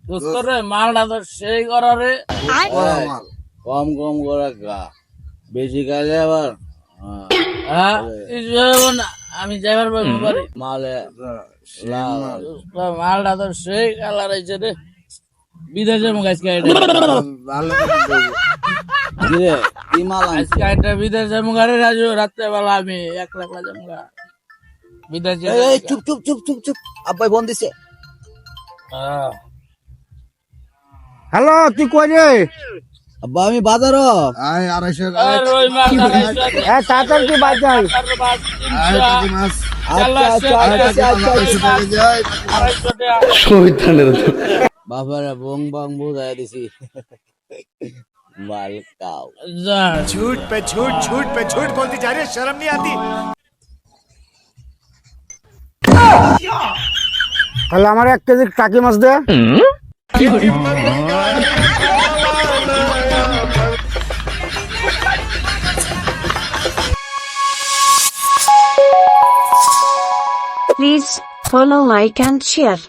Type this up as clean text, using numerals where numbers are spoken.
দোস্ত রে মালটা তো সেই করা রে, কম কম করে গা, বেশি খাইলে আবার আমি যাইবার পারি মালে। মালটা তো সেই কালার হয়েছে রে, বিদেশে মুখাইছে বিদেশে মুখারে রাজু। রাত্রে বেলা আমি একলা একলা যাবো বিদেশে। চুপ চুপ চুপ চুপ চুপ, আব্বাই ফোন দিছে। হ্যালো, তুই কই রে? আব্বা আমি বাজার। তাড়াতাড়ি তুই বাজার। বাবারা বং বং বুঝাই দিছি। মাল খাও। झूठ पे झूठ, झूठ पे झूठ बोलती जा रही है, शर्म नहीं आती? তাহলে আমার 1 কেজি টাকি মাছ দে। Please follow, like and share.